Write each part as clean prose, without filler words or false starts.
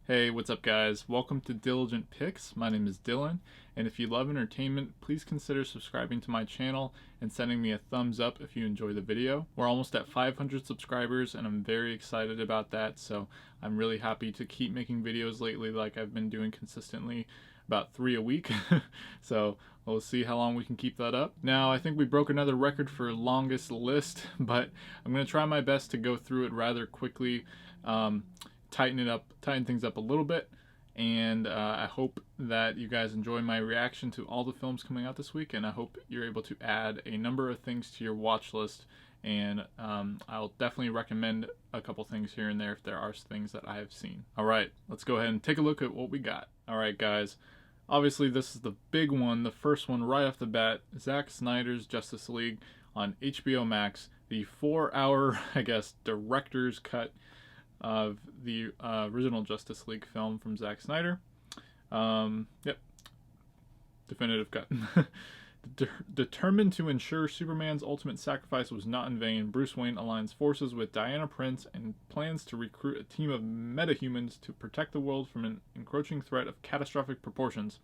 Hey, what's up, guys? Welcome to Diligent Picks. My name is Dylan, and if you love entertainment, please consider subscribing to my channel and sending me a thumbs up if you enjoy the video. We're almost at 500 subscribers, and I'm very excited about that, so I'm really happy to keep making videos lately like I've been doing consistently, about 3 a week. So we'll see how long we can keep that up. Now, I think we broke another record for longest list, but I'm going to try my best to go through it rather quickly. Tighten things up a little bit, and I hope that you guys enjoy my reaction to all the films coming out this week, and I hope you're able to add a number of things to your watch list, and I'll definitely recommend a couple things here and there if there are things that I have seen. Alright, let's go ahead and take a look at what we got. Alright guys, obviously this is the big one, the first one right off the bat, Zack Snyder's Justice League on HBO Max, the 4-hour, I guess, director's cut of the original Justice League film from Zack Snyder. Yep, definitive cut. Determined to ensure Superman's ultimate sacrifice was not in vain, Bruce Wayne aligns forces with Diana Prince and plans to recruit a team of metahumans to protect the world from an encroaching threat of catastrophic proportions.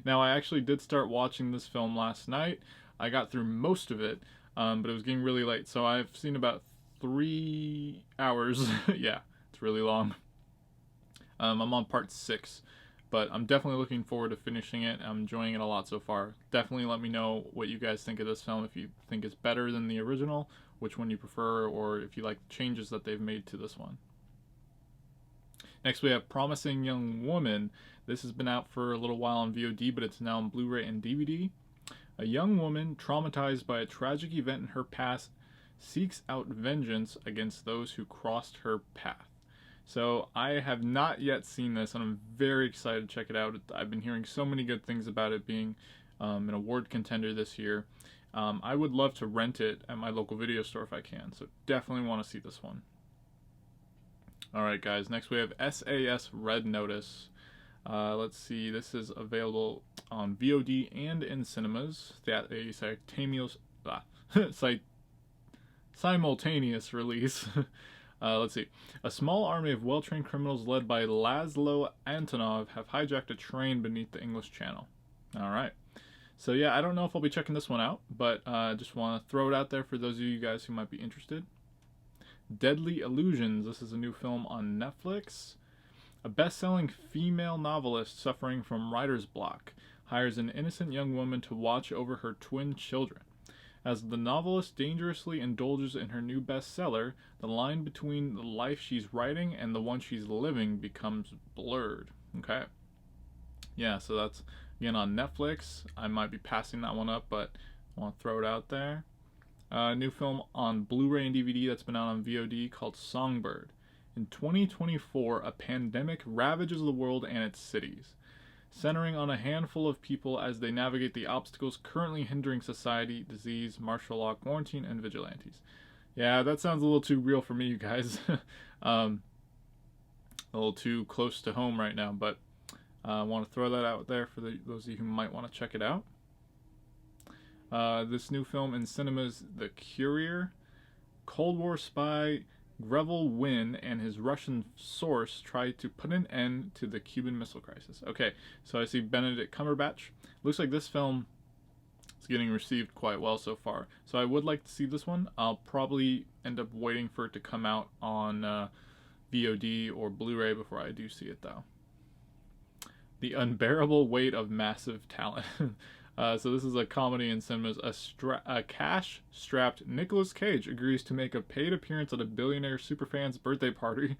Now, I actually did start watching this film last night. I got through most of it, but it was getting really late, so I've seen about 3 hours. Yeah, it's really long. I'm on part 6, but I'm definitely looking forward to finishing it. I'm enjoying it a lot so far. Definitely let me know what you guys think of this film, if you think it's better than the original, which one you prefer, or if you like the changes that they've made to this one. Next we have Promising Young Woman. This has been out for a little while on VOD, but it's now on Blu-ray and DVD. A young woman traumatized by a tragic event in her past seeks out vengeance against those who crossed her path. So I have not yet seen this, and I'm very excited to check it out. I've been hearing so many good things about it being an award contender this year. I would love to rent it at my local video store if I can, so definitely want to see this one. Alright guys, next we have SAS Red Notice. Let's see, this is available on VOD and in cinemas. Simultaneous release. Let's see. A small army of well-trained criminals led by Laszlo Antonov have hijacked a train beneath the English Channel. Alright. So yeah, I don't know if I'll be checking this one out, but I just want to throw it out there for those of you guys who might be interested. Deadly Illusions. This is a new film on Netflix. A best-selling female novelist suffering from writer's block hires an innocent young woman to watch over her twin children. As the novelist dangerously indulges in her new bestseller, the line between the life she's writing and the one she's living becomes blurred. Okay. Yeah, so that's, again, on Netflix. I might be passing that one up, but I want to throw it out there. New film on Blu-ray and DVD that's been out on VOD called Songbird. In 2024, a pandemic ravages the world and its cities, centering on a handful of people as they navigate the obstacles currently hindering society: disease, martial law, quarantine, and vigilantes. Yeah, that sounds a little too real for me, you guys. A little too close to home right now, but I want to throw that out there for those of you who might want to check it out. This new film in cinemas, The Courier. Cold War spy Greville Wynn and his Russian source try to put an end to the Cuban Missile Crisis. Okay, so I see Benedict Cumberbatch. Looks like this film is getting received quite well so far. So I would like to see this one. I'll probably end up waiting for it to come out on VOD or Blu-ray before I do see it, though. The Unbearable Weight of Massive Talent. So this is a comedy in cinemas. A cash-strapped Nicolas Cage agrees to make a paid appearance at a billionaire superfan's birthday party,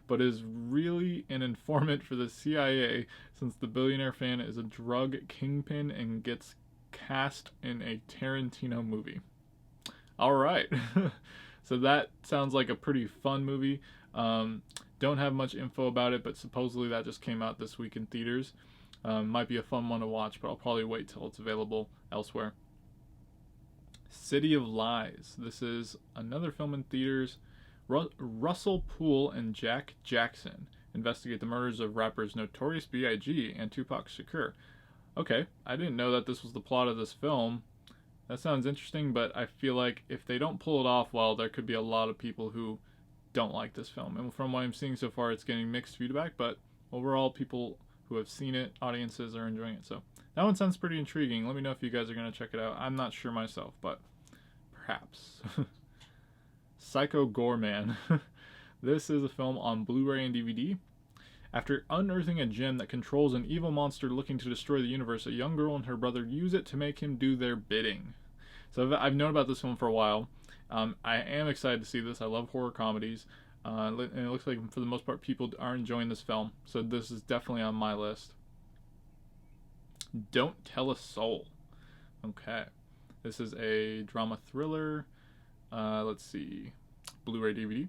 but is really an informant for the CIA since the billionaire fan is a drug kingpin and gets cast in a Tarantino movie. Alright, so that sounds like a pretty fun movie. Don't have much info about it, but supposedly that just came out this week in theaters. Might be a fun one to watch, but I'll probably wait till it's available elsewhere. City of Lies. This is another film in theaters. Russell Poole and Jack Jackson investigate the murders of rappers Notorious B.I.G. and Tupac Shakur. Okay, I didn't know that this was the plot of this film. That sounds interesting, but I feel like if they don't pull it off well, there could be a lot of people who don't like this film. And from what I'm seeing so far, it's getting mixed feedback, but overall, people who have seen it, audiences are enjoying it. So that one sounds pretty intriguing. Let me know if you guys are going to check it out. I'm not sure myself, but perhaps. Psycho Goreman. This is a film on Blu-ray and DVD. After unearthing a gem that controls an evil monster looking to destroy the universe, a young girl and her brother use it to make him do their bidding. So I've known about this film for a while. I am excited to see this. I love horror comedies. And it looks like, for the most part, people are enjoying this film. So this is definitely on my list. Don't Tell a Soul. Okay. This is a drama thriller. Let's see. Blu-ray DVD.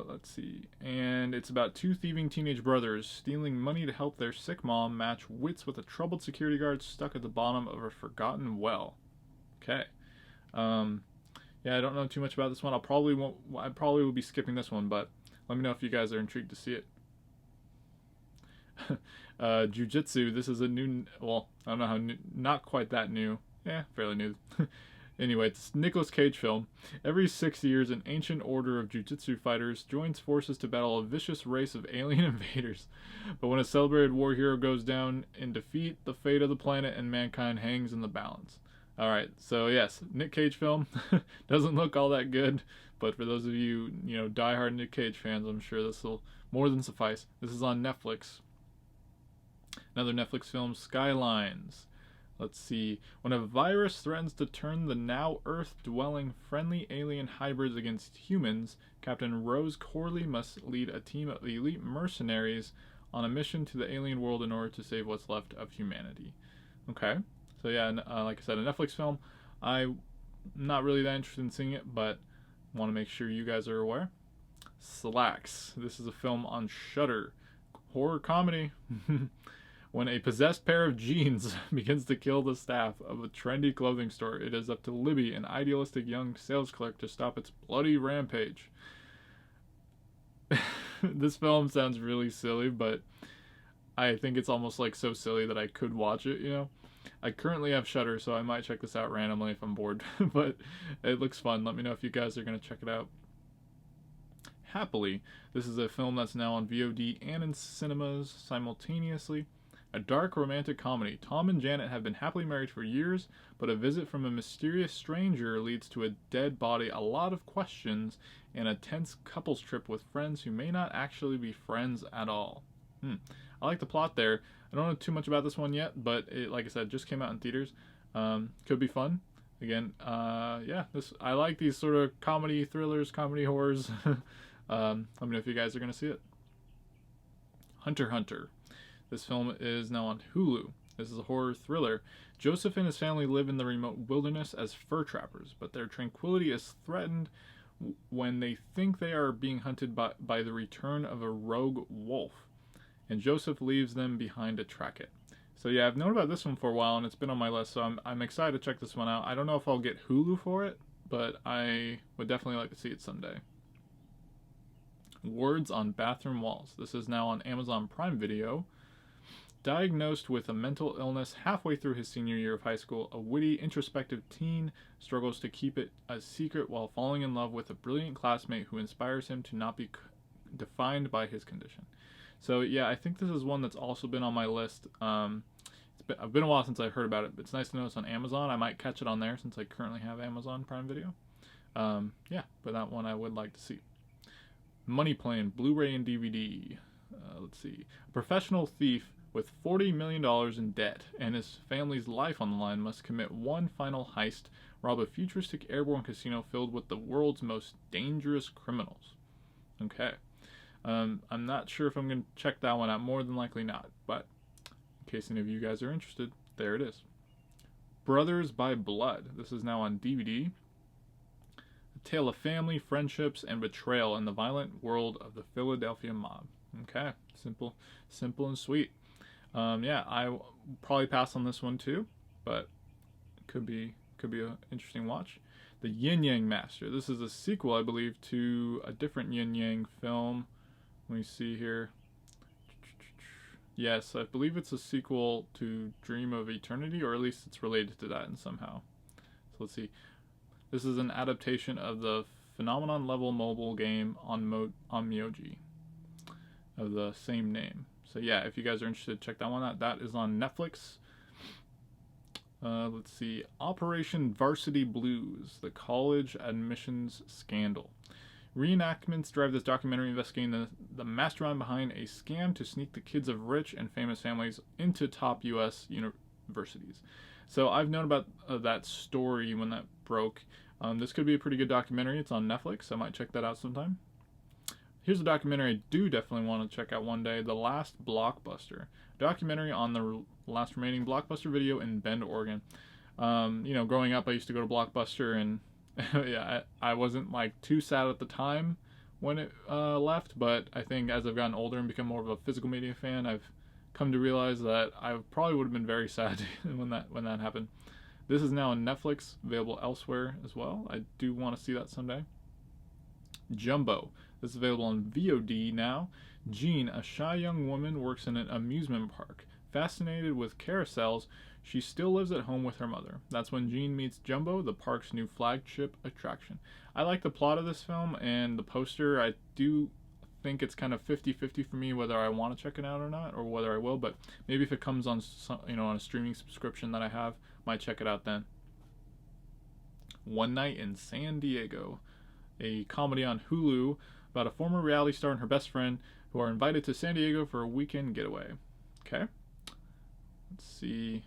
Let's see. And it's about two thieving teenage brothers stealing money to help their sick mom match wits with a troubled security guard stuck at the bottom of a forgotten well. Okay. Yeah, I don't know too much about this one. I probably will be skipping this one, but let me know if you guys are intrigued to see it. Jiu-Jitsu. This is a new, well, I don't know how new, not quite that new. Yeah, fairly new. Anyway, it's a Nicolas Cage film. Every 6 years, an ancient order of jiu-jitsu fighters joins forces to battle a vicious race of alien invaders. But when a celebrated war hero goes down in defeat, the fate of the planet and mankind hangs in the balance. Alright, so yes, Nick Cage film. Doesn't look all that good, but for those of you, diehard Nick Cage fans, I'm sure this will more than suffice. This is on Netflix. Another Netflix film, Skylines. Let's see. When a virus threatens to turn the now Earth-dwelling friendly alien hybrids against humans, Captain Rose Corley must lead a team of elite mercenaries on a mission to the alien world in order to save what's left of humanity. Okay. So yeah, like I said, a Netflix film. I'm not really that interested in seeing it, but want to make sure you guys are aware. Slacks. This is a film on Shudder. Horror comedy. When a possessed pair of jeans begins to kill the staff of a trendy clothing store, it is up to Libby, an idealistic young sales clerk, to stop its bloody rampage. This film sounds really silly, but I think it's almost like so silly that I could watch it, I currently have Shudder, so I might check this out randomly if I'm bored, but it looks fun. Let me know if you guys are going to check it out. Happily. This is a film that's now on VOD and in cinemas simultaneously. A dark romantic comedy. Tom and Janet have been happily married for years, but a visit from a mysterious stranger leads to a dead body, a lot of questions, and a tense couples trip with friends who may not actually be friends at all. I like the plot there. I don't know too much about this one yet, but it, like I said, just came out in theaters. Could be fun. Again, yeah, I like these sort of comedy thrillers, comedy horrors. Let me know if you guys are going to see it. Hunter x Hunter. This film is now on Hulu. This is a horror thriller. Joseph and his family live in the remote wilderness as fur trappers, but their tranquility is threatened when they think they are being hunted by the return of a rogue wolf, and Joseph leaves them behind to track it. So yeah, I've known about this one for a while, and it's been on my list, so I'm excited to check this one out. I don't know if I'll get Hulu for it, but I would definitely like to see it someday. Words on Bathroom Walls. This is now on Amazon Prime Video. Diagnosed with a mental illness halfway through his senior year of high school, a witty, introspective teen struggles to keep it a secret while falling in love with a brilliant classmate who inspires him to not be defined by his condition. So yeah, I think this is one that's also been on my list. It's been a while since I heard about it, but it's nice to know it's on Amazon. I might catch it on there since I currently have Amazon Prime Video. Yeah, but that one I would like to see. Money Plane, Blu-ray and DVD. Let's see. A professional thief with $40 million in debt and his family's life on the line must commit one final heist, rob a futuristic airborne casino filled with the world's most dangerous criminals. Okay. I'm not sure if I'm going to check that one out. More than likely not. But in case any of you guys are interested, there it is. Brothers by Blood. This is now on DVD. A tale of family, friendships, and betrayal in the violent world of the Philadelphia mob. Okay. Simple and sweet. Yeah, I probably pass on this one too, but could be an interesting watch. The Yin Yang Master. This is a sequel, I believe, to a different Yin Yang film. Let me see here. Yes, I believe it's a sequel to Dream of Eternity, or at least it's related to that in somehow. So let's see. This is an adaptation of the phenomenon level mobile game on Myoji of the same name. So yeah, if you guys are interested, check that one out. That is on Netflix. Let's see. Operation Varsity Blues, the college admissions scandal. Reenactments drive this documentary investigating the mastermind behind a scam to sneak the kids of rich and famous families into top U.S. universities. So I've known about that story when that broke. This could be a pretty good documentary. It's on Netflix. I might check that out sometime. Here's a documentary I do definitely want to check out one day. The Last Blockbuster. Documentary on the last remaining Blockbuster video in Bend, Oregon. Growing up, I used to go to Blockbuster, and yeah, I wasn't like too sad at the time when it left, but I think as I've gotten older and become more of a physical media fan, I've come to realize that I probably would have been very sad when that happened. This is now on Netflix, available elsewhere as well. I do want to see that someday. Jumbo. This is available on VOD now. Jean, a shy young woman, works in an amusement park. Fascinated with carousels, she still lives at home with her mother. That's when Jean meets Jumbo, the park's new flagship attraction. I like the plot of this film and the poster. I do think it's kind of 50-50 for me whether I want to check it out or not, or whether I will, but maybe if it comes on on a streaming subscription that I have, might check it out then. One Night in San Diego, a comedy on Hulu about a former reality star and her best friend who are invited to San Diego for a weekend getaway. Okay. Let's see.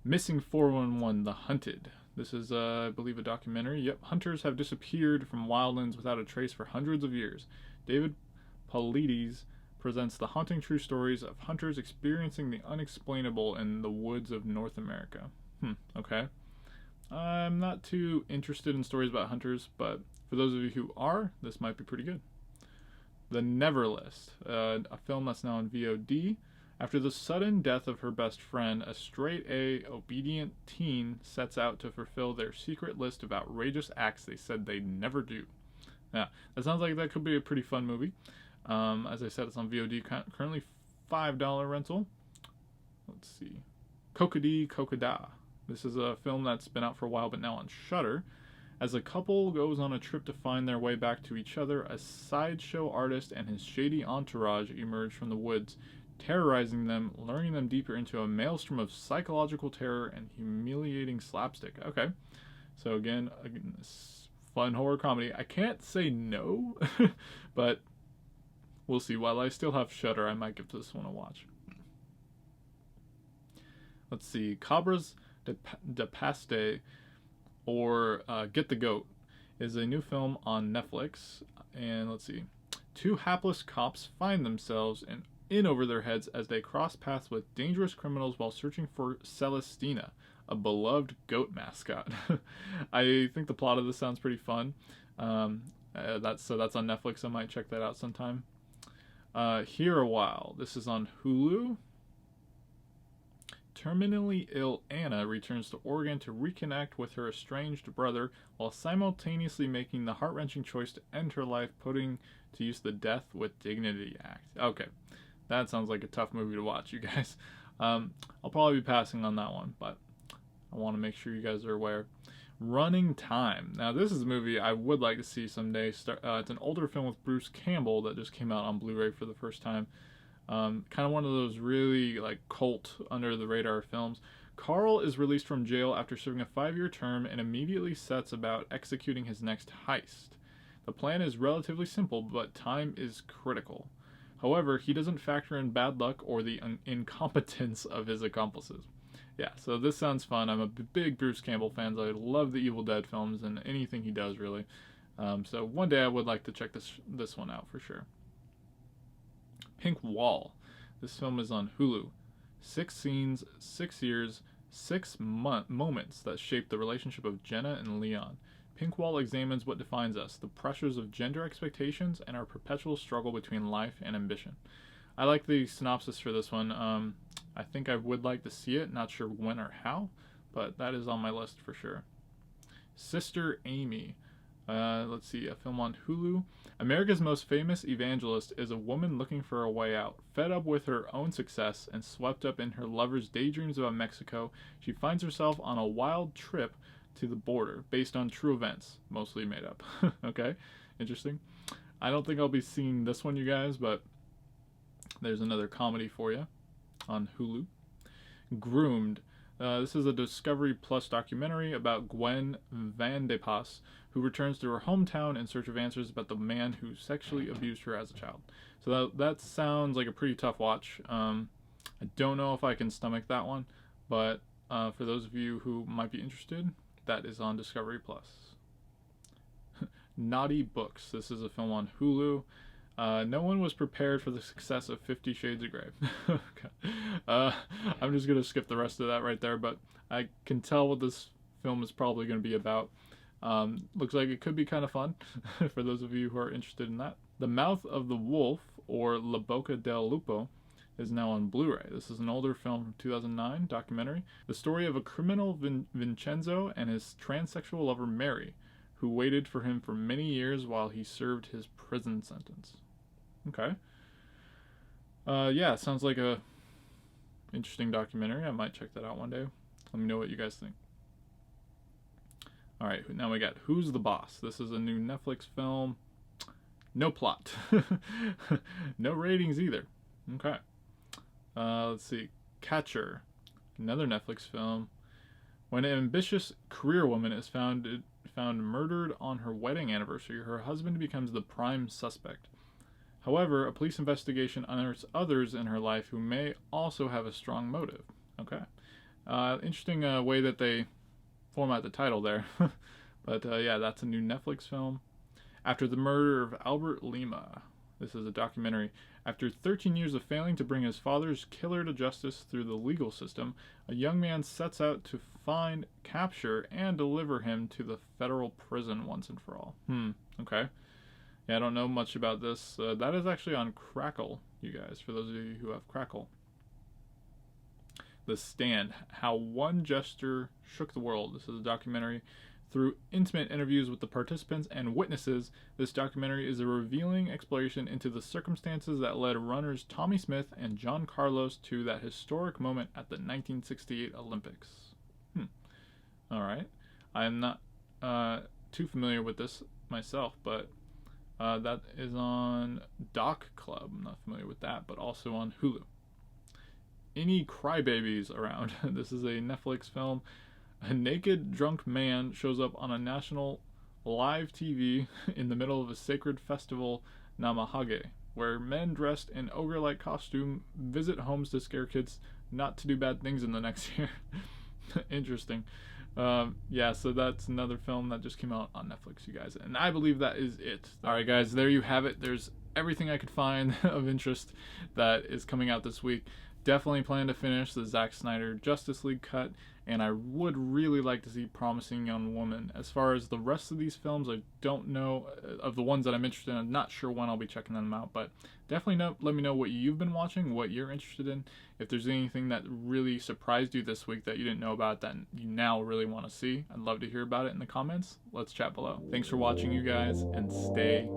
Missing 411, The Hunted. This is, I believe, a documentary. Yep, hunters have disappeared from wildlands without a trace for hundreds of years. David Paulides presents the haunting true stories of hunters experiencing the unexplainable in the woods of North America. Okay. I'm not too interested in stories about hunters, but for those of you who are, this might be pretty good. The Never List, a film that's now on VOD. After the sudden death of her best friend, a straight-A, obedient teen sets out to fulfill their secret list of outrageous acts they said they'd never do. Yeah, that sounds like that could be a pretty fun movie. As I said, it's on VOD, currently $5 rental. Let's see. Kokodi Kokoda. This is a film that's been out for a while, but now on Shudder. As a couple goes on a trip to find their way back to each other, a sideshow artist and his shady entourage emerge from the woods, terrorizing them, luring them deeper into a maelstrom of psychological terror and humiliating slapstick. Okay, so again, fun horror comedy. I can't say no, but we'll see. While I still have Shudder, I might give this one a watch. Let's see, Cabras de Paste, or Get the Goat, is a new film on Netflix. And let's see, two hapless cops find themselves in over their heads as they cross paths with dangerous criminals while searching for Celestina, a beloved goat mascot. I think the plot of this sounds pretty fun. That's on Netflix. I might check that out sometime. Here a While. This is on Hulu. Terminally ill Anna returns to Oregon to reconnect with her estranged brother while simultaneously making the heart-wrenching choice to end her life, putting to use the Death with Dignity Act. Okay, that sounds like a tough movie to watch, you guys. I'll probably be passing on that one, but I want to make sure you guys are aware. Running Time. Now, this is a movie I would like to see someday. It's an older film with Bruce Campbell that just came out on Blu-ray for the first time. Kind of one of those really like cult under the radar films. Carl is released from jail after serving a 5-year term and immediately sets about executing his next heist. The plan is relatively simple, but time is critical. However, he doesn't factor in bad luck or the incompetence of his accomplices. Yeah, so this sounds fun. I'm a big Bruce Campbell fan. I love the Evil Dead films and anything he does, really. So one day I would like to check this one out for sure. Pink Wall. This film is on Hulu. 6 scenes, 6 years, 6 moments that shape the relationship of Jenna and Leon. Pink Wall examines what defines us, the pressures of gender expectations, and our perpetual struggle between life and ambition. I like the synopsis for this one. I think I would like to see it, not sure when or how, but that is on my list for sure. Sister Amy. Let's see, a film on Hulu. America's most famous evangelist is a woman looking for a way out. Fed up with her own success and swept up in her lover's daydreams about Mexico, she finds herself on a wild trip to the Border, based on true events, mostly made up. Okay, interesting. I don't think I'll be seeing this one, you guys, but there's another comedy for you on Hulu. Groomed. This is a Discovery Plus documentary about Gwen Van de Pas, who returns to her hometown in search of answers about the man who sexually abused her as a child. So that sounds like a pretty tough watch. I don't know if I can stomach that one, but for those of you who might be interested, that is on Discovery Plus. Naughty Books. This is a film on Hulu. No one was prepared for the success of 50 Shades of Grey. Okay. I'm just going to skip the rest of that right there, but I can tell what this film is probably going to be about. Looks like it could be kind of fun for those of you who are interested in that. The Mouth of the Wolf, or La Boca del Lupo, is now on Blu-ray. This is an older film from 2009 documentary. The story of a criminal, Vincenzo, and his transsexual lover, Mary, who waited for him for many years while he served his prison sentence. Okay. Yeah, sounds like a interesting documentary. I might check that out one day. Let me know what you guys think. Alright, now we got Who's the Boss? This is a new Netflix film. No plot. No ratings either. Okay. Let's see. Catcher. Another Netflix film. When an ambitious career woman is found murdered on her wedding anniversary, her husband becomes the prime suspect. However, a police investigation unearths others in her life who may also have a strong motive. Okay. Interesting way that they format the title there. But yeah, that's a new Netflix film. After the murder of Albert Lima. This is a documentary. After 13 years of failing to bring his father's killer to justice through the legal system, a young man sets out to find, capture, and deliver him to the federal prison once and for all. Okay. Yeah, I don't know much about this. That is actually on Crackle, you guys, for those of you who have Crackle. The Stand, How One Gesture Shook the World. This is a documentary. Through intimate interviews with the participants and witnesses, this documentary is a revealing exploration into the circumstances that led runners Tommy Smith and John Carlos to that historic moment at the 1968 Olympics. Alright. I am not too familiar with this myself, but that is on Doc Club. I'm not familiar with that, but also on Hulu. Any Crybabies Around? This is a Netflix film. A naked, drunk man shows up on a national live TV in the middle of a sacred festival, Namahage, where men dressed in ogre-like costume visit homes to scare kids not to do bad things in the next year. Interesting. Yeah, so that's another film that just came out on Netflix, you guys. And I believe that is it. Alright, guys, there you have it. There's everything I could find of interest that is coming out this week. Definitely plan to finish the Zack Snyder Justice League cut, and I would really like to see Promising Young Woman. As far as the rest of these films, I don't know. Of the ones that I'm interested in, I'm not sure when I'll be checking them out, but definitely let me know what you've been watching, what you're interested in. If there's anything that really surprised you this week that you didn't know about that you now really want to see, I'd love to hear about it in the comments. Let's chat below. Thanks for watching, you guys, and stay